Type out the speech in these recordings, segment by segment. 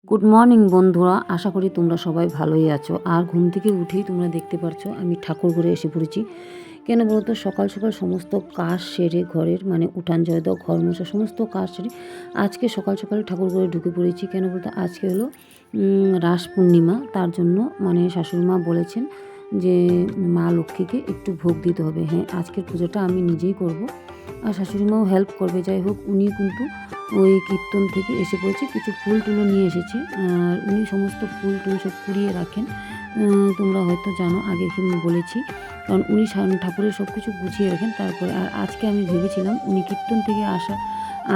Good morning বন্ধুরা, আশা করি তোমরা সবাই ভালোই আছো। আর ঘুম থেকে উঠেই তোমরা দেখতে পারছো আমি ঠাকুর ঘরে এসে পড়েছি। কেন বলতো, সকাল সকাল সমস্ত কাজ সেরে ঘরের উঠান ঝাড় দেওয়া, ঘর মোছা সমস্ত কাজ সেরে আজকে সকাল সকাল ঠাকুর ঘরে ঢুকে পড়েছি। কেন বলতো, আজকে হলো রাস পূর্ণিমা। তার জন্য শাশুড়ি মা বলেছেন যে মা লক্ষ্মীকে একটু ভোগ দিতে হবে। হ্যাঁ, আজকের পুজোটা আমি নিজেই করব, আর শাশুড়ি মাও হেল্প করবে। যাই হোক, উনি কিন্তু ওই কীর্তন থেকে এসে পড়েছে, কিছু ফুল টুলও নিয়ে এসেছে। আর উনি সমস্ত ফুল টুল সব কুড়িয়ে রাখেন। তোমরা হয়তো জানো, আগে বলেছি, কারণ উনি ঠাকুরের সব কিছু গুছিয়ে রাখেন। তারপরে আর আজকে আমি ভেবেছিলাম উনি কীর্তন থেকে আসা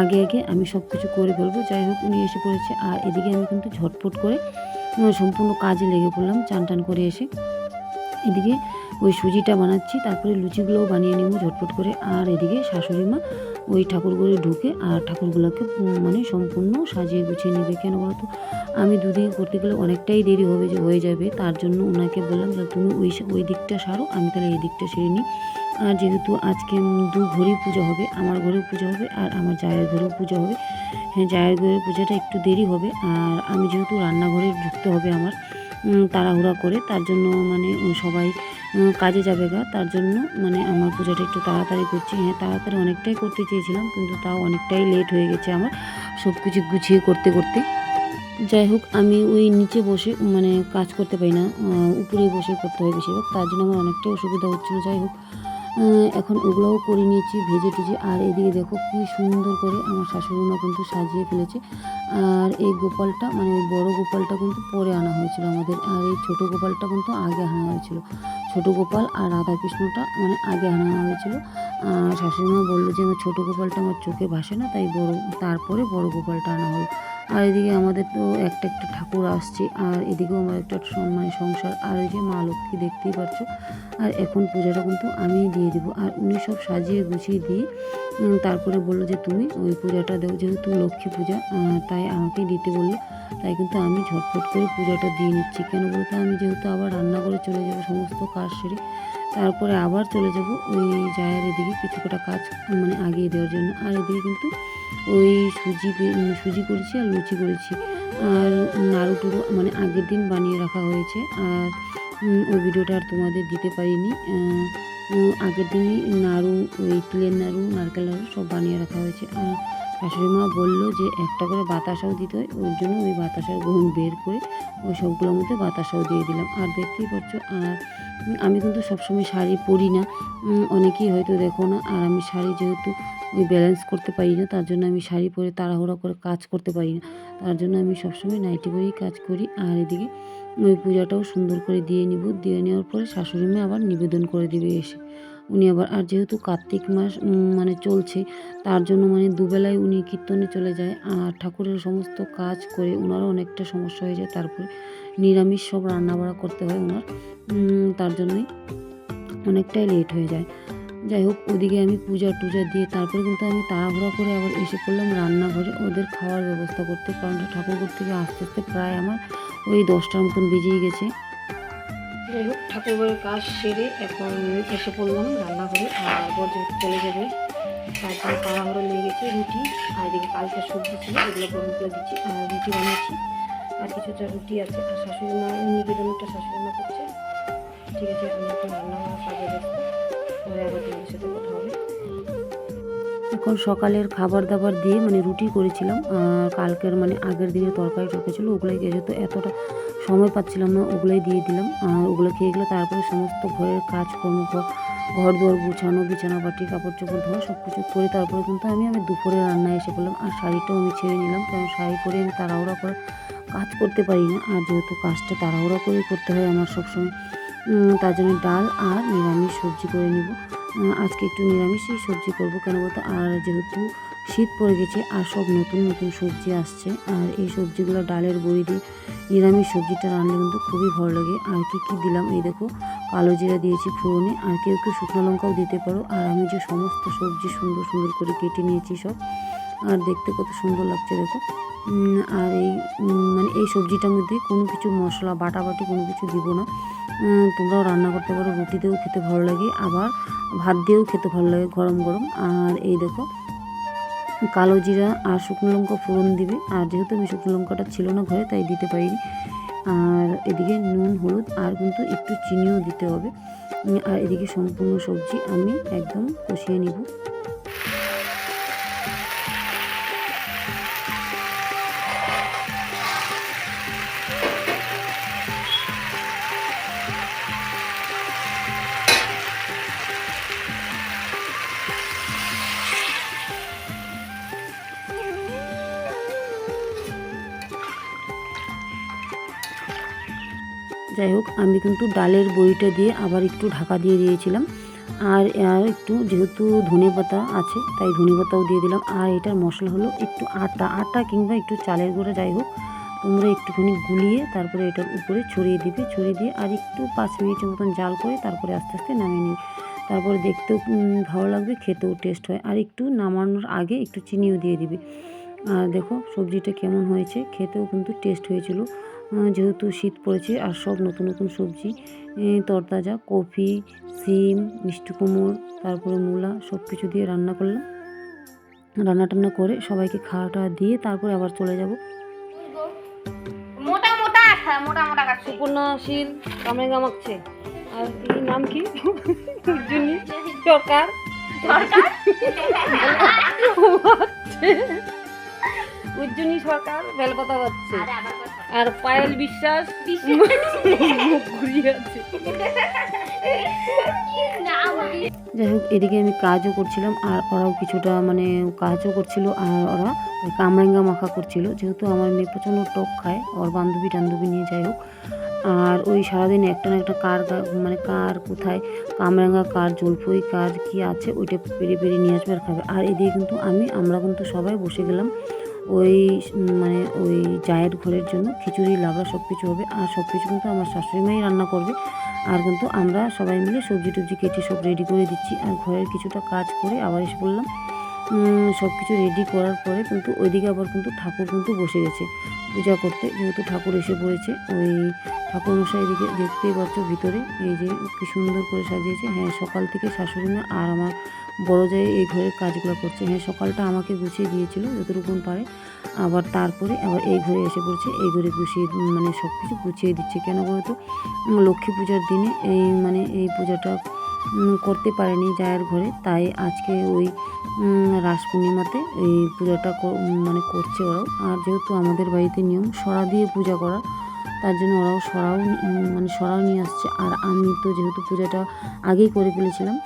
আগে আগে আমি সব কিছু করে ফেলবো। যাই হোক, উনি এসে পড়েছে। আর এদিকে আমি কিন্তু ঝটপট করে সম্পূর্ণ কাজে লেগে পড়লাম চান টান করে এসে। এদিকে ওই সুজিটা বানাচ্ছি, তারপরে লুচিগুলোও বানিয়ে নেব ঝটপট করে। আর এদিকে শাশুড়ি মা ওই ঠাকুরঘরে ঢুকে আর ঠাকুরগুলোকে সম্পূর্ণ সাজিয়ে গুছিয়ে নেবে। কেন বলতো, আমি দুদিকে করতে গেলে অনেকটাই দেরি হয়ে যাবে। তার জন্য ওনাকে বললাম যে তুমি ওই দিকটা সারো, আমি তাহলে এই দিকটা সেরে নিই। আর যেহেতু আজকে দু ঘরেই পুজো হবে, আমার ঘরেও পুজো হবে আর আমার জায়ের ঘরেও পুজো হবে। হ্যাঁ, জায়ের ঘরের পুজোটা একটু দেরি হবে। আর আমি যেহেতু রান্নাঘরে ঢুকতে হবে আমার তাড়াহুড়া করে, তার জন্য সবাই কাজে যাবে তার জন্য আমার পুজোটা একটু তাড়াতাড়ি করছি। হ্যাঁ, তাড়াতাড়ি অনেকটাই করতে চেয়েছিলাম, কিন্তু তাও অনেকটাই লেট হয়ে গেছে আমার সব কিছু গুছিয়ে করতে করতে। যাই হোক, আমি ওই নিচে বসে কাজ করতে পারি না, উপরে বসে করতে হয় বেশিরভাগ, তার জন্য আমার অনেকটাই অসুবিধা হচ্ছিলো। যাই হোক, এখন ওগুলোও করে নিয়েছি ভেজে টেজে। আর এদিকে দেখো কি সুন্দর করে আমার শাশুড়ি মা কিন্তু সাজিয়ে ফেলেছে। আর এই গোপালটা ওই বড় গোপালটা কিন্তু পরে আনা হয়েছিল আমাদের, আর এই ছোটো গোপালটা কিন্তু আগে আনা হয়েছিল। ছোটো গোপাল আর রাধাকৃষ্ণটা আগে আনা হয়েছিল। আর শাশুড়ি মা বললো যে আমার ছোটো গোপালটা আমার চোখে ভাসে না, তাই তারপরে বড় গোপালটা আনা হলো। আর এদিকে আমাদের তো একটা একটা ঠাকুর আসছে, আর এদিকেও আমার একটা সংসার। আর ওই যে মা লক্ষ্মী দেখতেই পাচ্ছ। আর এখন পূজাটা কিন্তু আমিই দিয়ে দেবো। আর উনি সব সাজিয়ে গুছিয়ে দিয়ে তারপরে বললো যে তুমি ওই পূজাটা দেও, যেহেতু লক্ষ্মী পূজা, তাই আমাকেই দিতে বললো। তাই কিন্তু আমি ঝটফট করে পূজাটা দিয়ে নিচ্ছি। কেন বলতে, আমি যেহেতু আবার রান্নাঘরে চলে যাবো সমস্ত কাজ সেরে, তারপরে আবার চলে যাব ওই জায়ের এদিকে কিছু কটা কাজ আগিয়ে দেওয়ার জন্য। আর এদিকে কিন্তু ওই সুজি করেছি আর লুচি করেছি। আর নাড়ু টুড়ু আগের দিন বানিয়ে রাখা হয়েছে। আর ওই ভিডিওটা আর তোমাদের দিতে পারিনি। আগের দিনই নাড়ু, ওই তিলের নাড়ু, নারকেল নাড়ু সব বানিয়ে রাখা হয়েছে। আর শাশুড়ি মা বললো যে একটা করে বাতাসাও দিতে হয়, ওর জন্য ওই বাতাসার গহম বের করে ওই সবগুলোর মধ্যে বাতাসাও দিয়ে দিলাম। আর দেখতেই পাচ্ছ, আর আমি কিন্তু সবসময় শাড়ি পরি না, অনেকেই হয়তো দেখো না। আর আমি শাড়ি যেহেতু ওই ব্যালেন্স করতে পারি না, তার জন্য আমি শাড়ি পরে তাড়াহুড়া করে কাজ করতে পারি না। তার জন্য আমি সবসময় নাইটি পরেই কাজ করি। আর এদিকে ওই পূজাটাও সুন্দর করে দিয়ে নিব। দিয়ে নেওয়ার পরে শাশুড়ি মা আবার নিবেদন করে দিবে এসে। উনি আবার, আর যেহেতু কার্তিক মাস চলছে, তার জন্য দুবেলায় উনি কীর্তনে চলে যায়। আর ঠাকুরের সমস্ত কাজ করে ওনারও অনেকটা সমস্যা হয়ে যায়। তারপরে নিরামিষ সব রান্নাবাড়া করতে হয় ওনার, তার জন্যই অনেকটাই লেট হয়ে যায়। যাই হোক, ওদিকে আমি পূজা টুজা দিয়ে তারপরে কিন্তু আমি তাড়াহুড়া করে আবার এসে পড়লাম রান্নাঘরে ওদের খাওয়ার ব্যবস্থা করতে। কারণ ঠাকুরঘর থেকে আস্তে আস্তে প্রায় আমার ওই 10টার মতন বেজেই গেছে। যাই হোক, ঠাকুরঘরের কাজ সেরে এখন এসে পড়লাম রান্নাঘরে। আর যেহেতু চলে যাবে, তারপরে তাড়াহুড়ো লেগে গেছে রুটি। আর এদিকে কালকে সবজি ছিল, এগুলো গরম করে দিচ্ছি। আর রুটি বানিয়েছি, আর কিছুটা রুটি আছে। আর শাশুড়ি মা নিবেদনটা শাশুড়ি মা করছে। ঠিক আছে, আমি এখন রান্না বান্না কাজে ব্যস্ত, পরে আবার তোমাদের সাথে কথা হবে। এখন সকালের খাবার দাবার দিয়ে রুটি করেছিলাম, কালকের আগের দিনের তরকারি ছিল, ওগুলোই যেহেতু এতটা সময় পাচ্ছিলাম না, ওগুলোই দিয়ে দিলাম। আর ওগুলো খেয়ে গেলে তারপরে সমস্ত ঘরের কাজকর্ম, ঘর দুয়ার গুছানো, বিছানা বাটি, কাপড় চোপড় ধোয়া সব কিছু করে তারপরে কিন্তু আমি দুপুরে রান্নায় এসে পড়লাম। আর শাড়িটাও আমি ছেড়ে নিলাম, কারণ শাড়ি পরে আমি তাড়াহুড়া করে কাজ করতে পারি না। আর যেহেতু কাজটা তাড়াহুড়া করেই করতে হয় আমার সবসময়, তার জন্য ডাল আর নিরামিষ সবজি করে নিব। আজকে একটু নিরামিষই সবজি করব। কেন বলতো, আর যেহেতু শীত পড়ে গেছে আর সব নতুন নতুন সবজি আসছে, আর এই সবজিগুলো ডালের বড়ি দিয়ে নিরামিষ সবজিটা রান্না কিন্তু খুবই ভালো লাগে। আর কি কি দিলাম, এই দেখো, কালো জিরা দিয়েছি ফোড়নে, আর কেউ কেউ শুকনো লঙ্কাও দিতে পারো। আর আমি যে সমস্ত সবজি সুন্দর সুন্দর করে কেটে নিয়েছি সব, আর দেখতে কত সুন্দর লাগছে দেখো। আর এই এই সবজিটার মধ্যে কোনো কিছু মশলা বাটাবাটি কোনো কিছু দিব না। তোমরাও রান্না করতে পারো, রুটি দিয়েও খেতে ভালো লাগে, আবার ভাত দিয়েও খেতে ভালো লাগে গরম গরম। আর এই দেখো, কালো জিরা আর শুকনো লঙ্কা ফোড়ন দিবে। আর যেহেতু আমি শুকনো লঙ্কাটা ছিল না ঘরে, তাই দিতে পারিনি। আর এদিকে নুন, হলুদ আর কিন্তু একটু চিনিও দিতে হবে। আর এদিকে সম্পূর্ণ সবজি আমি একদম কষিয়ে নিব। যাই হোক, আমি কিন্তু ডালের বড়িটা দিয়ে আবার একটু ঢাকা দিয়ে দিয়েছিলাম। আর একটু যেহেতু ধনেপাতা আছে, তাই ধনেপাতাও দিয়ে দিলাম। আর এটার মশলা হলো একটু আটা কিংবা একটু চালের গুঁড়া, যাই হোক তোমরা একটুখানি গুলিয়ে তারপরে এটার উপরে ছড়িয়ে দিবে। ছড়িয়ে দিয়ে আর একটু 5 মিনিটের মতন জাল করে তারপরে আস্তে আস্তে নামিয়ে নিবে। তারপরে দেখতেও ভালো লাগবে, খেতেও টেস্ট হয়। আর একটু নামানোর আগে একটু চিনিও দিয়ে দিবে। আর দেখো সবজিটা কেমন হয়েছে, খেতেও কিন্তু টেস্ট হয়েছিল। যেহেতু শীত পড়েছে আর সব নতুন নতুন সবজি, তরতাজা কপি, সিম, মিষ্টি কুমড়ো, তারপরে মূলা সব কিছু দিয়ে রান্না করলাম। রান্না টান্না করে সবাইকে খাওয়াটা দিয়ে তারপরে আবার চলে যাব। মোটা মোটা মোটা মোটা কাটছে। সুপর্ণশীল কামড়ে মাখছে। আর এই নাম কি? জুনি সরকার। উজ্জনী সরকার বেলপাতা পাচ্ছে। আর পায়েল বিশ্বাস মুখ ঘুরিয়ে আছে। যাই হোক, এদিকে আমি কাজও করছিলাম আর ওরাও কিছুটা মানে কাজও করছিল। আর ওরা ওই কামরাঙ্গা মাখা করছিল, যেহেতু আমার মেয়ে প্রচণ্ড টক খায় ওর বান্ধবী টান্ধবী নিয়ে। যাই হোক, আর ওই সারাদিন একটা না একটা মানে কার কোথায় কামরাঙ্গা, কার জলফই, কার কি আছে ওইটা পেরে নিয়ে আসবে আর খাবে। আর এদিকে কিন্তু আমরা কিন্তু সবাই বসে গেলাম ওই মানে ওই জায়ের ঘরের জন্য খিচুড়ি, লাবড়া সব কিছু হবে। আর সব কিছু কিন্তু আমার শাশুড়ি মাই রান্না করবে। আর কিন্তু আমরা সবাই মিলে সবজি টবজি কেটে সব রেডি করে দিচ্ছি। আর ঘরের কিছুটা কাজ করে আবার এসে বললাম সব কিছু রেডি করার পরে কিন্তু ওইদিকে আবার কিন্তু ঠাকুর কিন্তু বসে গেছে পূজা করতে। যেহেতু ঠাকুর এসে পড়েছে, ওই ঠাকুর মশাই এদিকে দেখতেই পাচ্ছ ভিতরে এই যে কি সুন্দর করে সাজিয়েছে। হ্যাঁ, সকাল থেকে শাশুড়ি মা আর আমার বড় জায়ে এই ঘরের কাজগুলো করছে। হ্যাঁ, সকালটা আমাকে গুছিয়ে দিয়েছিল যতটুকু পারে। আবার তারপরে আবার এই ঘরে এসে পড়ছে, এই ঘরে গুছিয়ে মানে সব কিছু গুছিয়ে দিচ্ছে। কেন বলতো, লক্ষ্মী পূজার দিনে এই পূজাটা করতে পারেনি জায়ের ঘরে, তাই আজকে ওই রাস পূর্ণিমাতে এই পূজাটা মানে করছে ওরাও। আর যেহেতু আমাদের বাড়িতে নিয়ম সরা দিয়ে পূজা করা, তার জন্য ওরাও সরাও নিয়ে আসছে। আর আমি তো যেহেতু পূজাটা আগেই করে ফেলেছিলাম,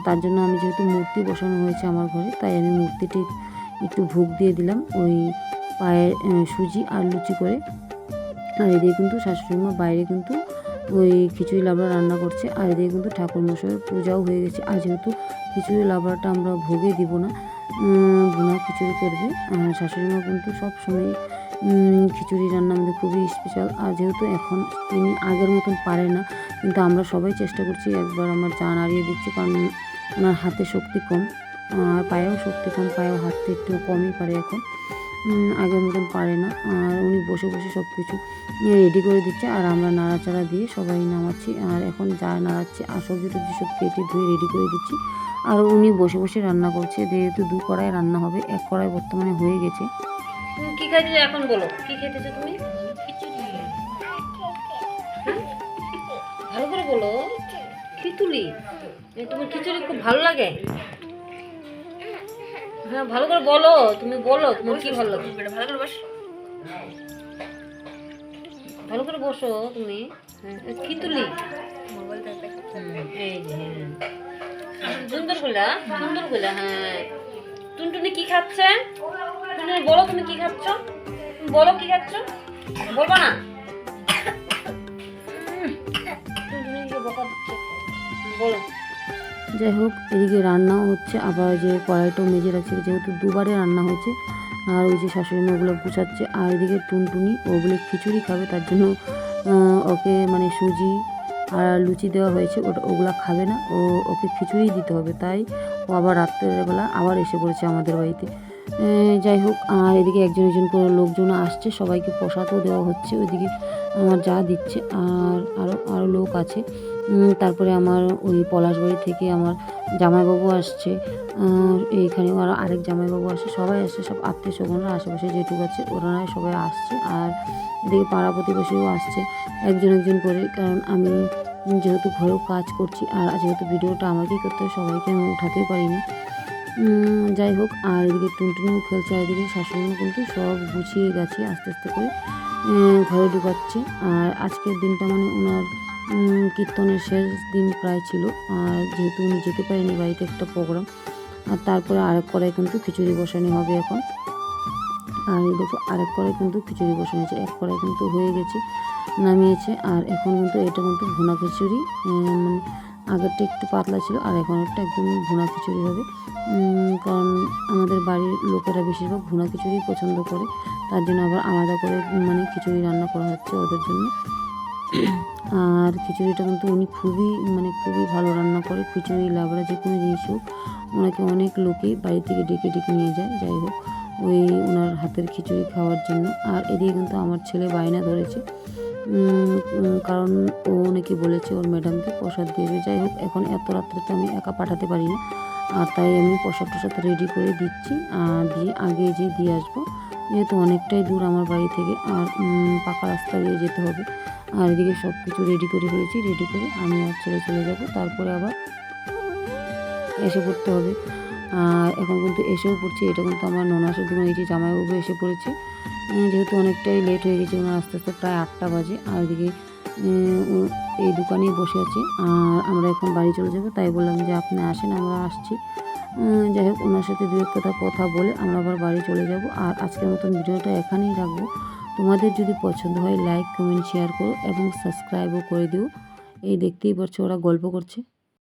তার জন্য আমি যেহেতু মূর্তি বসানো হয়েছে আমার ঘরে, তাই আমি মূর্তিটি একটু ভোগ দিয়ে দিলাম ওই পায়ের সুজি আর লুচি করে। আর এদিকে কিন্তু শাশুড়ি মা বাইরে কিন্তু ওই খিচুড়ি লাবড়া রান্না করছে। আর এদিকে কিন্তু ঠাকুর মশাইয়ের পূজাও হয়ে গেছে। আর যেহেতু খিচুড়ি লাবড়াটা আমরা ভোগে দিব না, ভুনা খিচুড়ি করবে। শাশুড়ি মা কিন্তু সবসময় খিচুড়ি রান্না আমাদের খুবই স্পেশাল। আর যেহেতু এখন তিনি আগের মতন পারে না, কিন্তু আমরা সবাই চেষ্টা করছি। একবার আমার চা নাড়িয়ে দিচ্ছি, কারণ ওনার হাতে শক্তি কম আর পায়েও শক্তি কম, পায়েও হাতে একটু কমই পারে এখন, আগের মতন পারে না। আর উনি বসে বসে সব কিছু রেডি করে দিচ্ছে আর আমরা নাড়াচাড়া দিয়ে সবাই নামাচ্ছি। আর এখন যা নাড়াচ্ছি আর সবজি টবজি সব কেটে ধুয়ে রেডি করে দিচ্ছি। আর উনি বসে বসে রান্না করছে, যেহেতু 2 কড়াই রান্না হবে, 1 কড়াই বর্তমানে হয়ে গেছে। তুমি কি খাইছো এখন বলো, কি খেতেছো তুমি? ভালো করে বলো। খিচুড়ি? তোমার খিচুড়ি খুব ভালো লাগে? হ্যাঁ, ভালো করে বলো, তুমি বলো তোমার কি ভালো লাগে। ভালো করে বসো, ভালো করে বসো তুমি। খিচুড়ি এই যে সুন্দর করলা, সুন্দর করলা। হ্যাঁ, টুনটুনি কি খাচ্ছে? টুনটুনি বলো তুমি কি খাচ্ছ, বলো কি খাচ্ছ, বলবা না? টুনটুনি বকা দিচ্ছে, বলো। যাই হোক, এদিকে রান্নাও হচ্ছে, আবার যে কড়াইটাও মেজে রাখছে, যেহেতু 2বারে রান্না হয়েছে। আর ওই যে শাশুড়ি মা ওগুলো গুছাচ্ছে। আর এদিকে টুনটুনি ওগুলো খিচুড়ি খাবে, তার জন্য ওকে মানে সুজি আর লুচি দেওয়া হয়েছে, ওগুলা খাবে না, ওকে খিচুড়ি দিতে হবে। তাই ও আবার রাত্রেবেলা আবার এসে পড়েছে আমাদের বাড়িতে। যাই হোক, আর এদিকে একজন একজন করে লোকজন আসছে, সবাইকে প্রসাদও দেওয়া হচ্ছে। ওইদিকে আমার যা দিচ্ছে, আর আরও লোক আছে। তারপরে আমার ওই পলাশবাড়ি থেকে আমার জামাইবাবু আসছে, এইখানেও আরও আরেক জামাইবাবু আসছে, সবাই আসছে, সব আত্মীয় স্বজনরা আশেপাশে যেটুকু আছে ওনারাই সবাই আসছে। আর এদিকে পাড়া প্রতিবেশীও আসছে একজন একজন করে, কারণ আমি যেহেতু ঘরেও কাজ করছি আর যেহেতু ভিডিওটা আমাকেই করতে হয়, সবাইকে আমি উঠাতেও পারিনি। যাই হোক, আর এদিকে টুনটুনিও খেলছে, আর এদিকে শাশুড়িও কিন্তু সব গুছিয়ে গেছে আস্তে আস্তে করে ঘরে ঢুকাচ্ছে। আর আজকের দিনটা মানে ওনার কীর্তনের শেষ দিন প্রায় ছিল, আর যেহেতু উনি যেতে পারেনি বাড়িতে একটা প্রোগ্রাম, আর তারপরে আরেক কড়াই কিন্তু খিচুড়ি বসানো হবে এখন। আর এই দেখো আরেক কড়াই কিন্তু খিচুড়ি বসানো হয়েছে, এক কড়াই কিন্তু হয়ে গেছে, নামিয়েছে। আর এখন কিন্তু এটা কিন্তু ভুনা খিচুড়ি, মানে আগেরটা একটু পাতলা ছিল আর এখন একটা একদম ভুনা খিচুড়ি হবে। কারণ আমাদের বাড়ির লোকেরা বেশিরভাগ ভুনা খিচুড়ি পছন্দ করে, তার জন্য আবার আলাদা করে মানে খিচুড়ি রান্না করা হচ্ছে ওদের জন্য। আর খিচুড়িটা কিন্তু উনি খুবই ভালো রান্না করে, খিচুড়ি লাবড়া যে কোনো জিনিস হোক, ওনাকে অনেক লোকেই বাড়ি থেকে ডেকে ডেকে নিয়ে যায়। যাই হোক, ওই ওনার হাতের খিচুড়ি খাওয়ার জন্য। আর এদিকে কিন্তু আমার ছেলে বায়না ধরেছে, কারণ ও নাকি বলেছে ওর ম্যাডামকে প্রসাদ দেবে। যাই হোক, এখন এত রাত্রে তো আমি একা পাঠাতে পারি না, আর তাই আমি প্রসাদ টসাদ রেডি করে দিচ্ছি, দিয়ে আগে দিয়ে আসবো, যেহেতু অনেকটাই দূর আমার বাড়ি থেকে, আর পাকা রাস্তা দিয়ে যেতে হবে। আর এদিকে সব কিছু রেডি করে ফেলেছি, রেডি করে আমি আর ছেলে চলে যাব, তারপরে আবার এসে পড়তে হবে। আর এখন কিন্তু এসেও পড়ছি, এটা কিন্তু আমার ননাসের দোকানে এই যে জামাইবাবু এসে পড়েছে, যেহেতু অনেকটাই লেট হয়ে গেছে, ওনার আস্তে আস্তে প্রায় 8টা বাজে। আর এদিকে এই দোকানেই বসে আছে, আর আমরা এখন বাড়ি চলে যাব, তাই বললাম যে আপনি আসেন, আমরা আসছি। যাই হোক, ওনার সাথে দু এক কথা বলে আমরা আবার বাড়ি চলে যাব। আর আজকের মতন ভিডিওটা এখানেই রাখবো। তোমাদের যদি পছন্দ হয় লাইক কমেন্ট শেয়ার করো এবং সাবস্ক্রাইবও করে দিও। এই দেখতেই পাচ্ছ ওরা গল্প করছে।